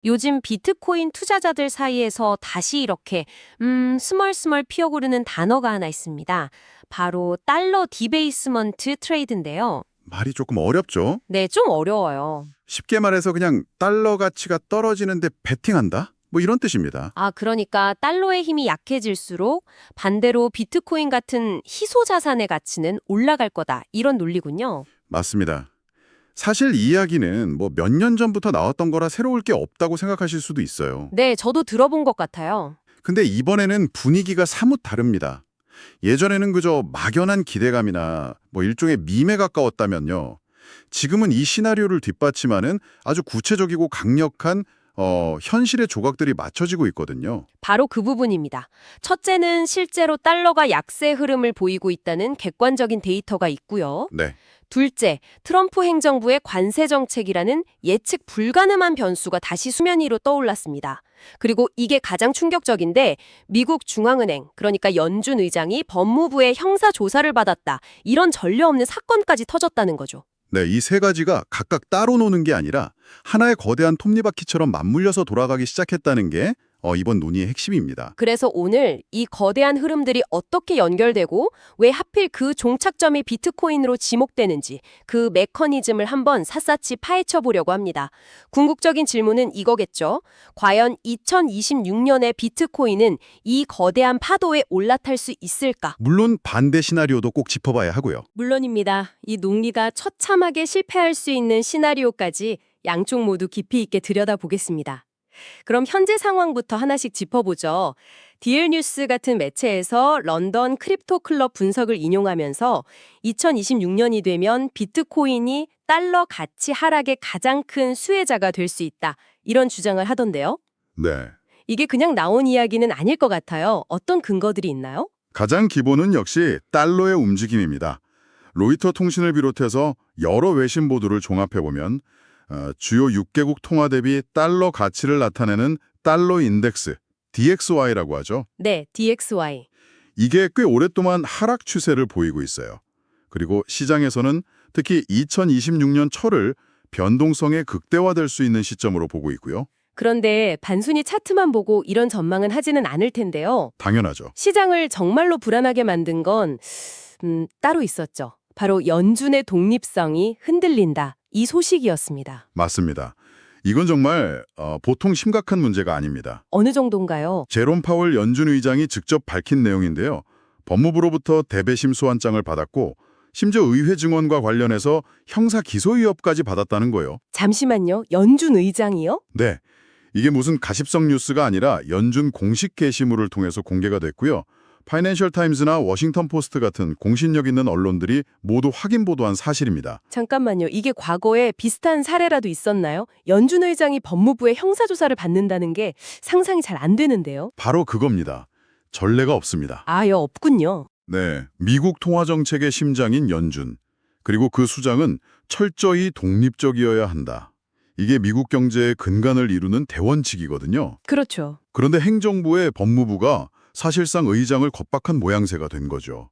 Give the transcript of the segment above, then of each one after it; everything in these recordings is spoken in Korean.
요즘 비트코인 투자자들 사이에서 다시 이렇게 스멀스멀 피어오르는 단어가 하나 있습니다. 바로 달러 디베이스먼트 트레이드인데요. 말이 조금 어렵죠? 네, 좀 어려워요. 쉽게 말해서 그냥 달러 가치가 떨어지는데 베팅한다? 뭐 이런 뜻입니다. 아, 그러니까 달러의 힘이 약해질수록 반대로 비트코인 같은 희소 자산의 가치는 올라갈 거다. 이런 논리군요. 맞습니다. 사실 이 이야기는 뭐 몇 년 전부터 나왔던 거라 새로울 게 없다고 생각하실 수도 있어요. 네, 저도 들어본 것 같아요. 근데 이번에는 분위기가 사뭇 다릅니다. 예전에는 그저 막연한 기대감이나 뭐 일종의 밈에 가까웠다면요. 지금은 이 시나리오를 뒷받침하는 아주 구체적이고 강력한 현실의 조각들이 맞춰지고 있거든요. 바로 그 부분입니다. 첫째는 실제로 달러가 약세 흐름을 보이고 있다는 객관적인 데이터가 있고요. 네. 둘째, 트럼프 행정부의 관세 정책이라는 예측 불가능한 변수가 다시 수면 위로 떠올랐습니다. 그리고 이게 가장 충격적인데 미국 중앙은행, 그러니까 연준 의장이 법무부의 형사 조사를 받았다. 이런 전례 없는 사건까지 터졌다는 거죠. 네, 이 세 가지가 각각 따로 노는 게 아니라 하나의 거대한 톱니바퀴처럼 맞물려서 돌아가기 시작했다는 게 이번 논의의 핵심입니다. 그래서 오늘 이 거대한 흐름들이 어떻게 연결되고 왜 하필 그 종착점이 비트코인으로 지목되는지 그 메커니즘을 한번 샅샅이 파헤쳐 보려고 합니다. 궁극적인 질문은 이거겠죠. 과연 2026년의 비트코인은 이 거대한 파도에 올라탈 수 있을까? 물론 반대 시나리오도 꼭 짚어봐야 하고요. 물론입니다. 이 논리가 처참하게 실패할 수 있는 시나리오까지 양쪽 모두 깊이 있게 들여다보겠습니다. 그럼 현재 상황부터 하나씩 짚어보죠. 디엘뉴스 같은 매체에서 런던 크립토 클럽 분석을 인용하면서 2026년이 되면 비트코인이 달러 가치 하락의 가장 큰 수혜자가 될 수 있다. 이런 주장을 하던데요. 네. 이게 그냥 나온 이야기는 아닐 것 같아요. 어떤 근거들이 있나요? 가장 기본은 역시 달러의 움직임입니다. 로이터 통신을 비롯해서 여러 외신 보도를 종합해보면 주요 6개국 통화 대비 달러 가치를 나타내는 달러 인덱스, DXY라고 하죠. 네, DXY. 이게 꽤 오랫동안 하락 추세를 보이고 있어요. 그리고 시장에서는 특히 2026년 초를 변동성에 극대화될 수 있는 시점으로 보고 있고요. 그런데 단순히 차트만 보고 이런 전망은 하지는 않을 텐데요. 당연하죠. 시장을 정말로 불안하게 만든 건 따로 있었죠. 바로 연준의 독립성이 흔들린다. 이 소식이었습니다. 맞습니다. 이건 정말 보통 심각한 문제가 아닙니다. 어느 정도인가요? 제롬 파월 연준 의장이 직접 밝힌 내용인데요. 법무부로부터 대배심 소환장을 받았고 심지어 의회 증언과 관련해서 형사 기소 의혹까지 받았다는 거예요. 잠시만요. 연준 의장이요? 네, 이게 무슨 가십성 뉴스가 아니라 연준 공식 게시물을 통해서 공개가 됐고요. 파이낸셜 타임즈나 워싱턴 포스트 같은 공신력 있는 언론들이 모두 확인 보도한 사실입니다. 잠깐만요. 이게 과거에 비슷한 사례라도 있었나요? 연준 의장이 법무부의 형사조사를 받는다는 게 상상이 잘 안 되는데요. 바로 그겁니다. 전례가 없습니다. 아예 없군요. 네, 미국 통화정책의 심장인 연준, 그리고 그 수장은 철저히 독립적이어야 한다. 이게 미국 경제의 근간을 이루는 대원칙이거든요. 그렇죠. 그런데 행정부의 법무부가 사실상 의장을 겁박한 모양새가 된 거죠.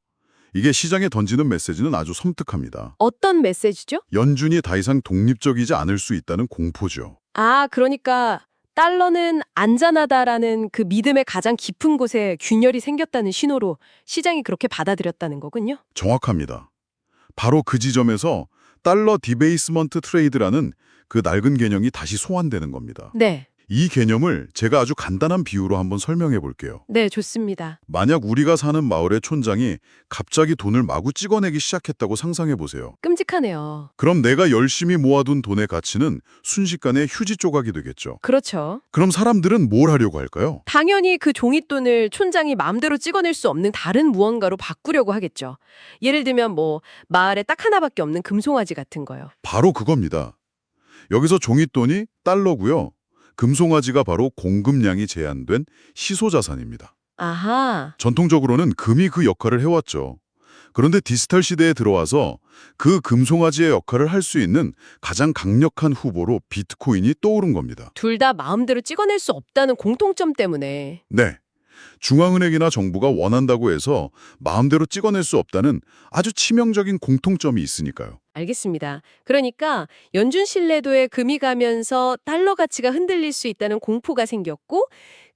이게 시장에 던지는 메시지는 아주 섬뜩합니다. 어떤 메시지죠? 연준이 더 이상 독립적이지 않을 수 있다는 공포죠. 아, 그러니까 달러는 안전하다라는 그 믿음의 가장 깊은 곳에 균열이 생겼다는 신호로 시장이 그렇게 받아들였다는 거군요. 정확합니다. 바로 그 지점에서 달러 디베이스먼트 트레이드라는 그 낡은 개념이 다시 소환되는 겁니다. 네. 이 개념을 제가 아주 간단한 비유로 한번 설명해 볼게요. 네, 좋습니다. 만약 우리가 사는 마을의 촌장이 갑자기 돈을 마구 찍어내기 시작했다고 상상해 보세요. 끔찍하네요. 그럼 내가 열심히 모아둔 돈의 가치는 순식간에 휴지 조각이 되겠죠. 그렇죠. 그럼 사람들은 뭘 하려고 할까요? 당연히 그 종잇돈을 촌장이 마음대로 찍어낼 수 없는 다른 무언가로 바꾸려고 하겠죠. 예를 들면 마을에 딱 하나밖에 없는 금송아지 같은 거요. 바로 그겁니다. 여기서 종잇돈이 달러고요. 금송아지가 바로 공급량이 제한된 희소자산입니다. 아하. 전통적으로는 금이 그 역할을 해왔죠. 그런데 디지털 시대에 들어와서 그 금송아지의 역할을 할 수 있는 가장 강력한 후보로 비트코인이 떠오른 겁니다. 둘 다 마음대로 찍어낼 수 없다는 공통점 때문에. 네, 중앙은행이나 정부가 원한다고 해서 마음대로 찍어낼 수 없다는 아주 치명적인 공통점이 있으니까요. 알겠습니다. 그러니까 연준 신뢰도에 금이 가면서 달러 가치가 흔들릴 수 있다는 공포가 생겼고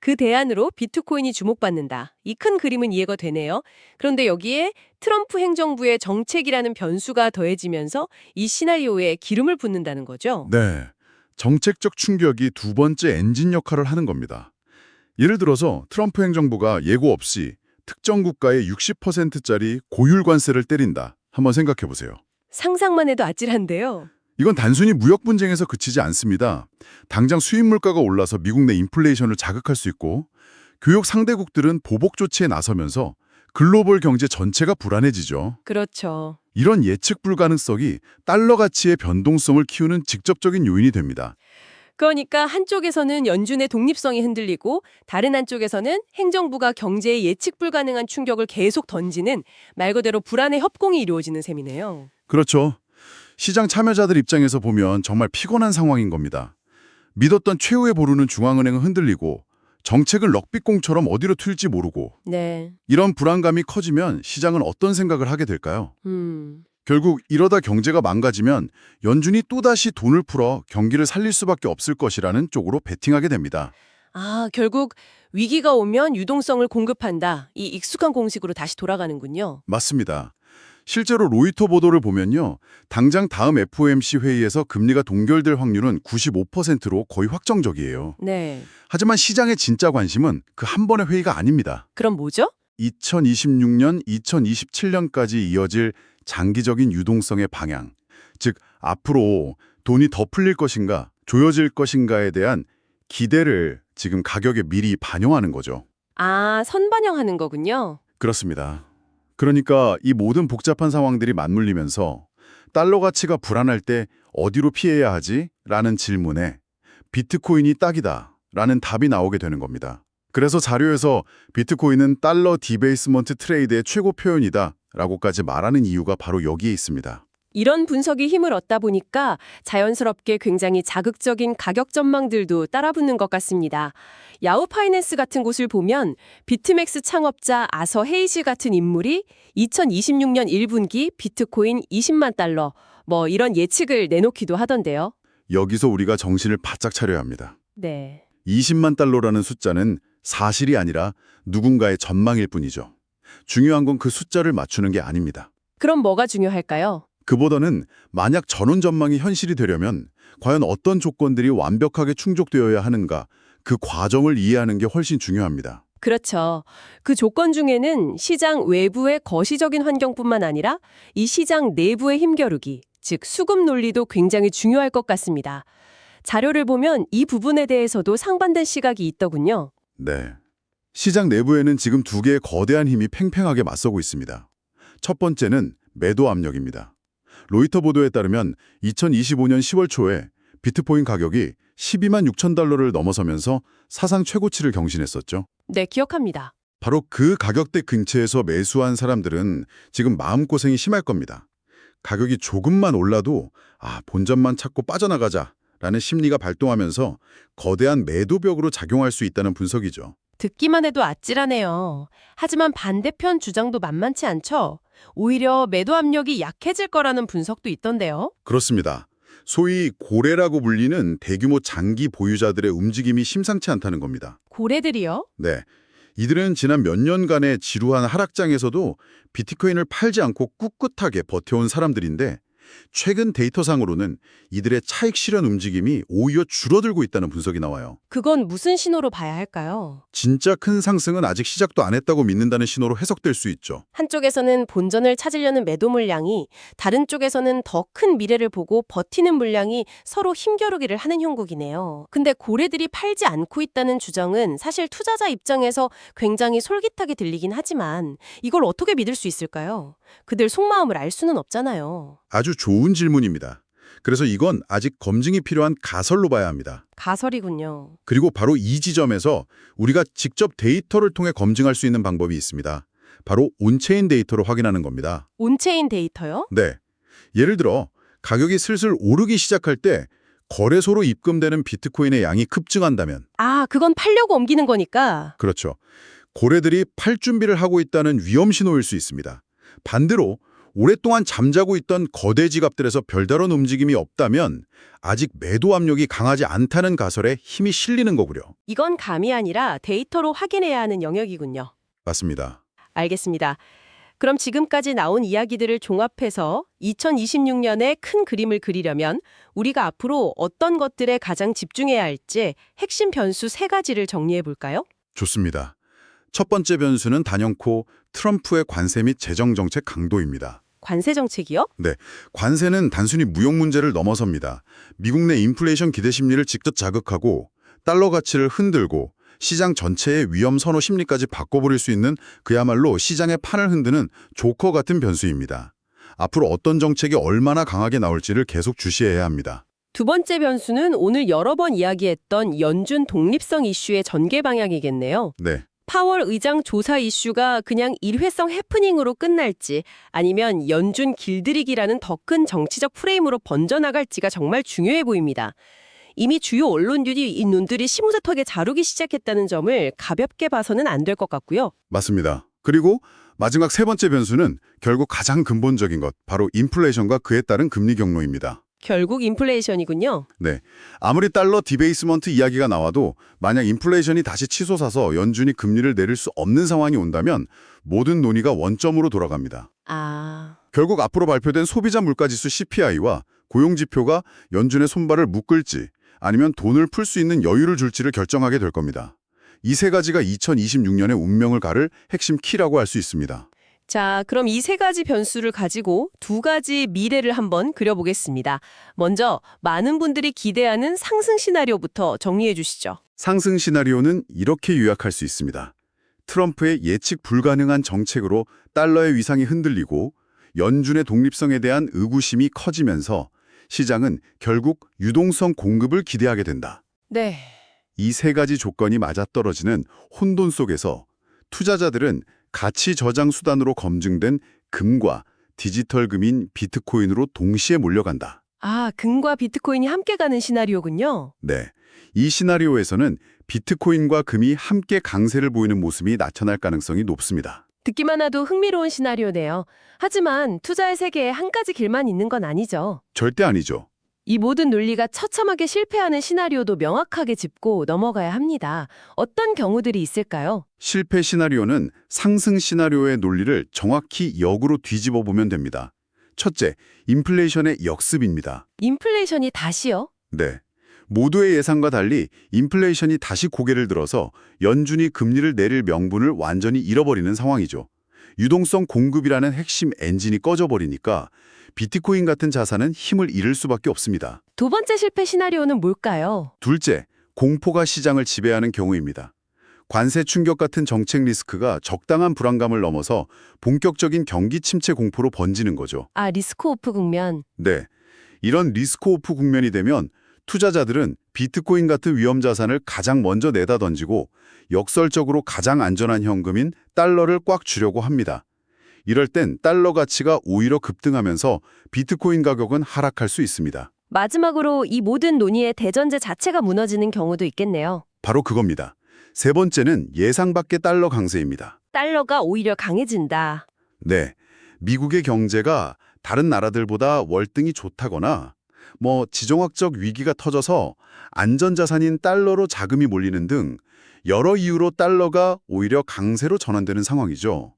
그 대안으로 비트코인이 주목받는다. 이 큰 그림은 이해가 되네요. 그런데 여기에 트럼프 행정부의 정책이라는 변수가 더해지면서 이 시나리오에 기름을 붓는다는 거죠. 네, 정책적 충격이 두 번째 엔진 역할을 하는 겁니다. 예를 들어서 트럼프 행정부가 예고 없이 특정 국가에 60%짜리 고율 관세를 때린다. 한번 생각해 보세요. 상상만 해도 아찔한데요. 이건 단순히 무역 분쟁에서 그치지 않습니다. 당장 수입 물가가 올라서 미국 내 인플레이션을 자극할 수 있고 교역 상대국들은 보복 조치에 나서면서 글로벌 경제 전체가 불안해지죠. 그렇죠. 이런 예측 불가능성이 달러 가치의 변동성을 키우는 직접적인 요인이 됩니다. 그러니까 한쪽에서는 연준의 독립성이 흔들리고 다른 한쪽에서는 행정부가 경제에 예측 불가능한 충격을 계속 던지는 말 그대로 불안의 협공이 이루어지는 셈이네요. 그렇죠. 시장 참여자들 입장에서 보면 정말 피곤한 상황인 겁니다. 믿었던 최후의 보루는 중앙은행은 흔들리고 정책을 럭비공처럼 어디로 튈지 모르고 네. 이런 불안감이 커지면 시장은 어떤 생각을 하게 될까요? 결국 이러다 경제가 망가지면 연준이 또다시 돈을 풀어 경기를 살릴 수밖에 없을 것이라는 쪽으로 베팅하게 됩니다. 아, 결국 위기가 오면 유동성을 공급한다. 이 익숙한 공식으로 다시 돌아가는군요. 맞습니다. 실제로 로이터 보도를 보면요. 당장 다음 FOMC 회의에서 금리가 동결될 확률은 95%로 거의 확정적이에요. 네. 하지만 시장의 진짜 관심은 그 한 번의 회의가 아닙니다. 그럼 뭐죠? 2026년, 2027년까지 이어질 장기적인 유동성의 방향, 즉 앞으로 돈이 더 풀릴 것인가, 조여질 것인가에 대한 기대를 지금 가격에 미리 반영하는 거죠. 아, 선반영하는 거군요. 그렇습니다. 그러니까 이 모든 복잡한 상황들이 맞물리면서 달러 가치가 불안할 때 어디로 피해야 하지? 라는 질문에 비트코인이 딱이다 라는 답이 나오게 되는 겁니다. 그래서 자료에서 비트코인은 달러 디베이스먼트 트레이드의 최고 표현이다 라고까지 말하는 이유가 바로 여기에 있습니다. 이런 분석이 힘을 얻다 보니까 자연스럽게 굉장히 자극적인 가격 전망들도 따라붙는 것 같습니다. 야후 파이낸스 같은 곳을 보면 비트맥스 창업자 아서 헤이지 같은 인물이 2026년 1분기 비트코인 20만 달러 뭐 이런 예측을 내놓기도 하던데요. 여기서 우리가 정신을 바짝 차려야 합니다. 네. 20만 달러라는 숫자는 사실이 아니라 누군가의 전망일 뿐이죠. 중요한 건 그 숫자를 맞추는 게 아닙니다. 그럼 뭐가 중요할까요? 그보다는 만약 전원 전망이 현실이 되려면 과연 어떤 조건들이 완벽하게 충족되어야 하는가, 그 과정을 이해하는 게 훨씬 중요합니다. 그렇죠. 그 조건 중에는 시장 외부의 거시적인 환경뿐만 아니라 이 시장 내부의 힘겨루기, 즉 수급 논리도 굉장히 중요할 것 같습니다. 자료를 보면 이 부분에 대해서도 상반된 시각이 있더군요. 네. 시장 내부에는 지금 두 개의 거대한 힘이 팽팽하게 맞서고 있습니다. 첫 번째는 매도 압력입니다. 로이터 보도에 따르면 2025년 10월 초에 비트코인 가격이 12만 6천 달러를 넘어서면서 사상 최고치를 경신했었죠. 네, 기억합니다. 바로 그 가격대 근처에서 매수한 사람들은 지금 마음고생이 심할 겁니다. 가격이 조금만 올라도 본전만 찾고 빠져나가자라는 심리가 발동하면서 거대한 매도벽으로 작용할 수 있다는 분석이죠. 듣기만 해도 아찔하네요. 하지만 반대편 주장도 만만치 않죠? 오히려 매도 압력이 약해질 거라는 분석도 있던데요. 그렇습니다. 소위 고래라고 불리는 대규모 장기 보유자들의 움직임이 심상치 않다는 겁니다. 고래들이요? 네. 이들은 지난 몇 년간의 지루한 하락장에서도 비트코인을 팔지 않고 꿋꿋하게 버텨온 사람들인데 최근 데이터상으로는 이들의 차익 실현 움직임이 오히려 줄어들고 있다는 분석이 나와요. 그건 무슨 신호로 봐야 할까요? 진짜 큰 상승은 아직 시작도 안 했다고 믿는다는 신호로 해석될 수 있죠. 한쪽에서는 본전을 찾으려는 매도 물량이, 다른 쪽에서는 더 큰 미래를 보고 버티는 물량이 서로 힘겨루기를 하는 형국이네요. 근데 고래들이 팔지 않고 있다는 주장은 사실 투자자 입장에서 굉장히 솔깃하게 들리긴 하지만 이걸 어떻게 믿을 수 있을까요? 그들 속마음을 알 수는 없잖아요. 아주 좋은 질문입니다. 그래서 이건 아직 검증이 필요한 가설로 봐야 합니다. 가설이군요. 그리고 바로 이 지점에서 우리가 직접 데이터를 통해 검증할 수 있는 방법이 있습니다. 바로 온체인 데이터로 확인하는 겁니다. 온체인 데이터요? 네. 예를 들어 가격이 슬슬 오르기 시작할 때 거래소로 입금되는 비트코인의 양이 급증한다면 아, 그건 팔려고 옮기는 거니까. 그렇죠. 고래들이 팔 준비를 하고 있다는 위험 신호일 수 있습니다. 반대로 오랫동안 잠자고 있던 거대 지갑들에서 별다른 움직임이 없다면 아직 매도 압력이 강하지 않다는 가설에 힘이 실리는 거고요. 이건 감이 아니라 데이터로 확인해야 하는 영역이군요. 맞습니다. 알겠습니다. 그럼 지금까지 나온 이야기들을 종합해서 2026년에 큰 그림을 그리려면 우리가 앞으로 어떤 것들에 가장 집중해야 할지 핵심 변수 3가지를 정리해 볼까요? 좋습니다. 첫 번째 변수는 단연코 트럼프의 관세 및 재정 정책 강도입니다. 관세 정책이요? 네, 관세는 단순히 무역 문제를 넘어섭니다. 미국 내 인플레이션 기대 심리를 직접 자극하고 달러 가치를 흔들고 시장 전체의 위험 선호 심리까지 바꿔버릴 수 있는 그야말로 시장의 판을 흔드는 조커 같은 변수입니다. 앞으로 어떤 정책이 얼마나 강하게 나올지를 계속 주시해야 합니다. 두 번째 변수는 오늘 여러 번 이야기했던 연준 독립성 이슈의 전개 방향이겠네요. 네, 파월 의장 조사 이슈가 그냥 일회성 해프닝으로 끝날지 아니면 연준 길들이기라는 더 큰 정치적 프레임으로 번져나갈지가 정말 중요해 보입니다. 이미 주요 언론들이 이 눈들이 시무사턱에 자르기 시작했다는 점을 가볍게 봐서는 안 될 것 같고요. 맞습니다. 그리고 마지막 세 번째 변수는 결국 가장 근본적인 것, 바로 인플레이션과 그에 따른 금리 경로입니다. 결국 인플레이션이군요. 네, 아무리 달러 디베이스먼트 이야기가 나와도 만약 인플레이션이 다시 치솟아서 연준이 금리를 내릴 수 없는 상황이 온다면 모든 논의가 원점으로 돌아갑니다. 결국 앞으로 발표된 소비자 물가지수 CPI와 고용지표가 연준의 손발을 묶을지 아니면 돈을 풀 수 있는 여유를 줄지를 결정하게 될 겁니다. 이 세 가지가 2026년의 운명을 가를 핵심 키라고 할 수 있습니다. 자, 그럼 이 3가지 변수를 가지고 2가지 미래를 한번 그려보겠습니다. 먼저 많은 분들이 기대하는 상승 시나리오부터 정리해 주시죠. 상승 시나리오는 이렇게 요약할 수 있습니다. 트럼프의 예측 불가능한 정책으로 달러의 위상이 흔들리고 연준의 독립성에 대한 의구심이 커지면서 시장은 결국 유동성 공급을 기대하게 된다. 네. 이 세 가지 조건이 맞아떨어지는 혼돈 속에서 투자자들은 가치 저장 수단으로 검증된 금과 디지털 금인 비트코인으로 동시에 몰려간다. 금과 비트코인이 함께 가는 시나리오군요. 네, 이 시나리오에서는 비트코인과 금이 함께 강세를 보이는 모습이 나타날 가능성이 높습니다. 듣기만 해도 흥미로운 시나리오네요. 하지만 투자의 세계에 한 가지 길만 있는 건 아니죠. 절대 아니죠. 이 모든 논리가 처참하게 실패하는 시나리오도 명확하게 짚고 넘어가야 합니다. 어떤 경우들이 있을까요? 실패 시나리오는 상승 시나리오의 논리를 정확히 역으로 뒤집어 보면 됩니다. 첫째, 인플레이션의 역습입니다. 인플레이션이 다시요? 네. 모두의 예상과 달리 인플레이션이 다시 고개를 들어서 연준이 금리를 내릴 명분을 완전히 잃어버리는 상황이죠. 유동성 공급이라는 핵심 엔진이 꺼져버리니까 비트코인 같은 자산은 힘을 잃을 수밖에 없습니다. 두 번째 실패 시나리오는 뭘까요? 둘째, 공포가 시장을 지배하는 경우입니다. 관세 충격 같은 정책 리스크가 적당한 불안감을 넘어서 본격적인 경기 침체 공포로 번지는 거죠. 리스크 오프 국면. 네, 이런 리스크 오프 국면이 되면 투자자들은 비트코인 같은 위험 자산을 가장 먼저 내다 던지고 역설적으로 가장 안전한 현금인 달러를 꽉 쥐려고 합니다. 이럴 땐 달러 가치가 오히려 급등하면서 비트코인 가격은 하락할 수 있습니다. 마지막으로 이 모든 논의의 대전제 자체가 무너지는 경우도 있겠네요. 바로 그겁니다. 세 번째는 예상 밖의 달러 강세입니다. 달러가 오히려 강해진다. 네, 미국의 경제가 다른 나라들보다 월등히 좋다거나 지정학적 위기가 터져서 안전자산인 달러로 자금이 몰리는 등 여러 이유로 달러가 오히려 강세로 전환되는 상황이죠.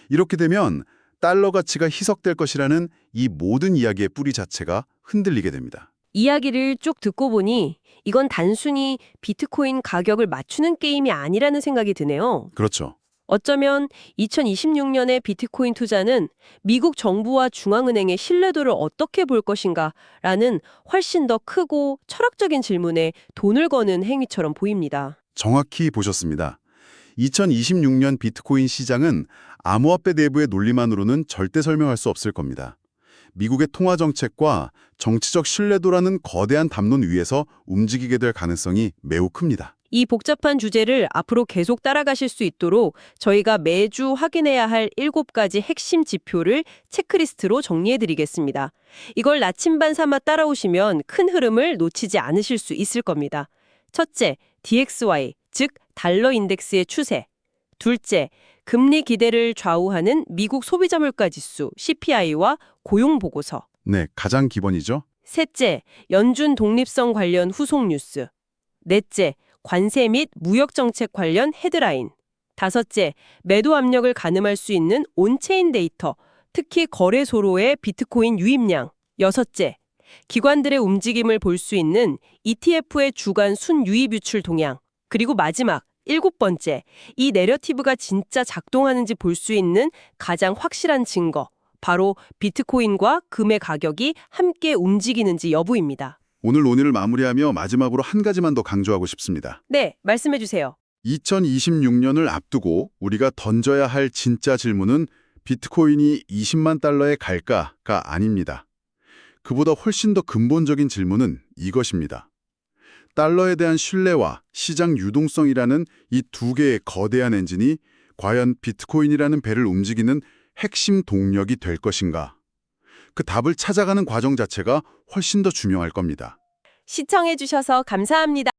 이렇게 되면 달러 가치가 희석될 것이라는 이 모든 이야기의 뿌리 자체가 흔들리게 됩니다. 이야기를 쭉 듣고 보니 이건 단순히 비트코인 가격을 맞추는 게임이 아니라는 생각이 드네요. 그렇죠. 어쩌면 2026년의 비트코인 투자는 미국 정부와 중앙은행의 신뢰도를 어떻게 볼 것인가라는 훨씬 더 크고 철학적인 질문에 돈을 거는 행위처럼 보입니다. 정확히 보셨습니다. 2026년 비트코인 시장은 암호화폐 내부의 논리만으로는 절대 설명할 수 없을 겁니다. 미국의 통화 정책과 정치적 신뢰도라는 거대한 담론 위에서 움직이게 될 가능성이 매우 큽니다. 이 복잡한 주제를 앞으로 계속 따라가실 수 있도록 저희가 매주 확인해야 할 7가지 핵심 지표를 체크리스트로 정리해드리겠습니다. 이걸 나침반 삼아 따라오시면 큰 흐름을 놓치지 않으실 수 있을 겁니다. 첫째, DXY, 즉 달러 인덱스의 추세. 둘째, 금리 기대를 좌우하는 미국 소비자 물가 지수 CPI와 고용 보고서. 네, 가장 기본이죠. 셋째, 연준 독립성 관련 후속 뉴스. 넷째, 관세 및 무역 정책 관련 헤드라인. 다섯째, 매도 압력을 가늠할 수 있는 온체인 데이터, 특히 거래소로의 비트코인 유입량. 여섯째, 기관들의 움직임을 볼 수 있는 ETF의 주간 순유입 유출 동향. 그리고 마지막, 일곱 번째, 이 내러티브가 진짜 작동하는지 볼 수 있는 가장 확실한 증거. 바로 비트코인과 금의 가격이 함께 움직이는지 여부입니다. 오늘 논의를 마무리하며 마지막으로 한 가지만 더 강조하고 싶습니다. 네, 말씀해 주세요. 2026년을 앞두고 우리가 던져야 할 진짜 질문은 비트코인이 20만 달러에 갈까가 아닙니다. 그보다 훨씬 더 근본적인 질문은 이것입니다. 달러에 대한 신뢰와 시장 유동성이라는 이 두 개의 거대한 엔진이 과연 비트코인이라는 배를 움직이는 핵심 동력이 될 것인가? 그 답을 찾아가는 과정 자체가 훨씬 더 중요할 겁니다. 시청해 주셔서 감사합니다.